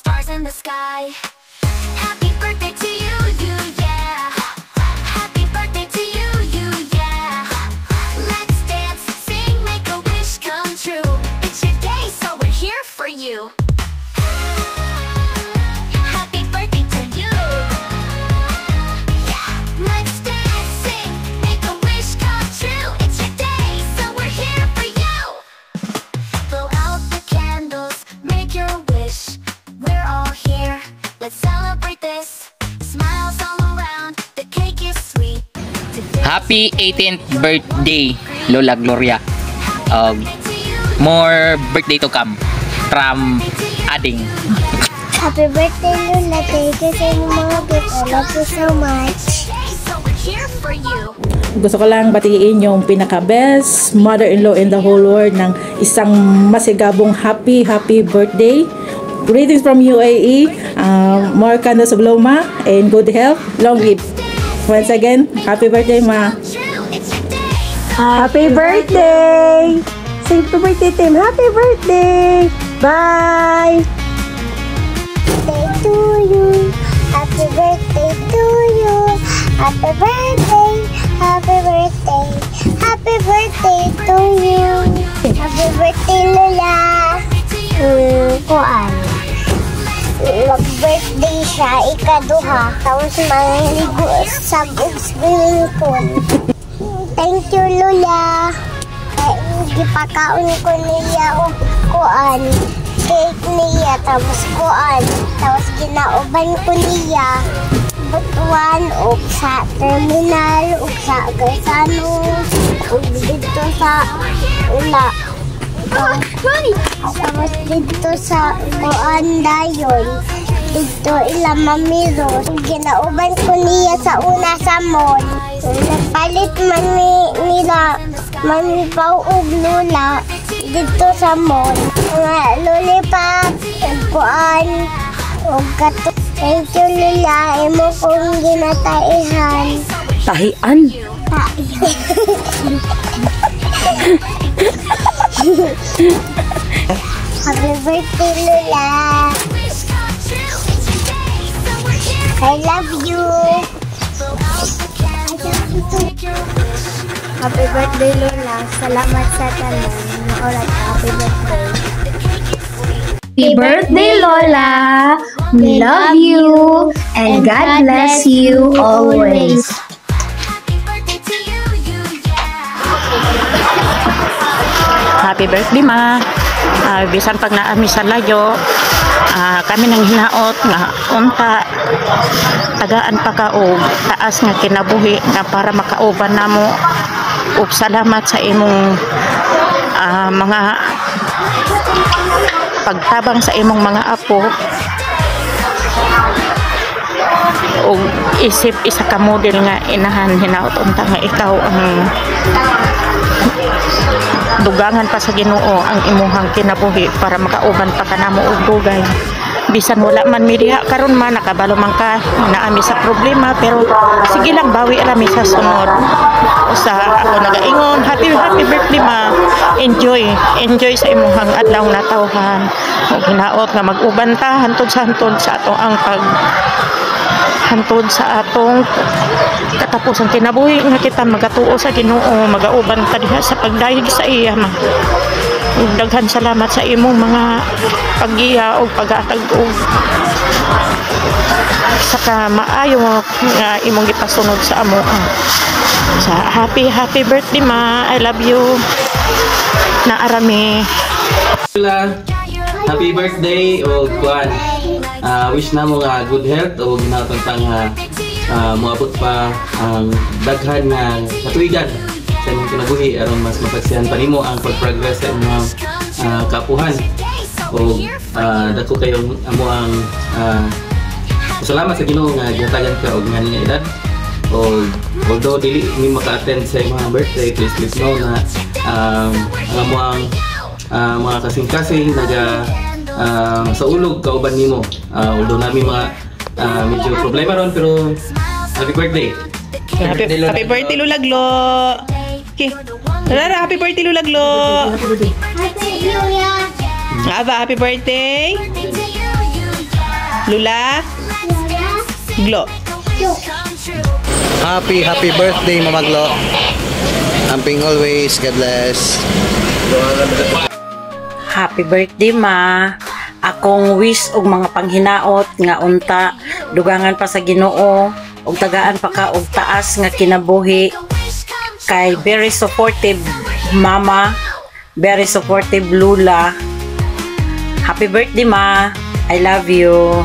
stars in the sky. Happy birthday to you, yeah. Happy birthday to you, yeah. Let's dance, sing, make a wish come true. It's your day, so we're here for you. Happy birthday to you. Yeah. Let's dance, sing, make a wish come true. It's your day, so we're here for you. Blow out the candles, make your wish. We're all here, let's celebrate this. Smiles all around, the cake is sweet. Happy 18th birthday, Lola Gloria. More birthday to come from Ading. Happy birthday, Lola. Thank you sa mga gift. I love you so much. So we're here for you. Gusto ko lang batiin yung pinaka-best mother-in-law in the whole world ng isang masigabong happy birthday. Greetings from UAE, more candles of Loma, and good health, long live. Once again, happy birthday, Ma. Happy birthday! Sing to birthday team, happy birthday! Bye! Birthday to you. Happy birthday to you. Happy birthday. Happy birthday. Happy birthday to you. Happy birthday, Lola. Kuan. Mag-birthday siya, ikaduha. Tapos mangligo sa swimming pool. Thank you, Lola. Gipakaon ko niya o kuan. Cake niya, tapos kuan. Tapos ginauban ko niya. Butuan o sa terminal, o sa Gaisano, o dito sa ula. Tapos dito sa kuan dayon. Dito ila mamiro. Ginauban ko niya sa una sa mall. Napalit man nila manipaw og lula dito sa mall. Mga lollipop, kuan, o gato. Thank you, Lola. Imo kong ginataihan. Tahian. Happy birthday, Lola. I love you. Happy birthday, Lola. Salamat sa tanan. Oras, happy birthday. Happy birthday, Lola! We love you and God bless you always. Happy birthday, Ma. Bisan pag naami sa layo, kami nang hinaot nga unta tagaan pa ka og taas nga kinabuhi nga para makauban namo. Ug salamat sa imong mga pagtabang sa imong mga apo ug isip isa ka model nga inahan hinaot unta nga ikaw ang dugangan pa sa Ginoo ang imuhang kinabuhi para makauban pa kanamo og dugay. Bisan wala man media karon man nakabalo man ka naami sa problema, pero sige lang bawi rami sa sunod. Usa ako nagaingon happy birthday, Ma. Enjoy sa imuhang adlaw na tawhan. Ug hinaot nga mag-uban ta hantod sa ato ang hantod sa atong katapusang kinabuhi nga kita magatuo sa Ginoo, magauban ta diha sa pagdayeg sa iya, Ma. Daghan salamat sa imong mga pag-iya o pag-atag o saka maayo nga imong gipasunod sa amo. Sa happy birthday, Ma. I love you. Naarami. Happy birthday o kuan. Wish na mo nga good health o ginatang moabot pa ang daghan nga katuigan sa imong kinabuhi aron mas mapagsihan pa nimo ang pag-progress sa imong kapuhan. O dako kayo amo ang salamat sa Ginoo nga gihatagan ka og nga nga edad. O although dili mi maka-attend sa imong birthday, please know na ang amo ang mga kasing-kasing naga sa ulog kauban nimo. Although nami mga medyo problema ron, pero happy birthday. Happy birthday, Lulaglo. Okay. Rara, happy birthday, Lulaglo. Happy Luya. Aba, happy birthday. Lula, Glo. Happy birthday, Mama Glo. Amping always. God bless. Happy birthday, ma. Akong wish og mga panghinaot nga unta dugangan pa sa Ginoo ug tagaan pa ka og taas nga kinabuhi kay very supportive mama, very supportive lula. Happy birthday, ma. I love you.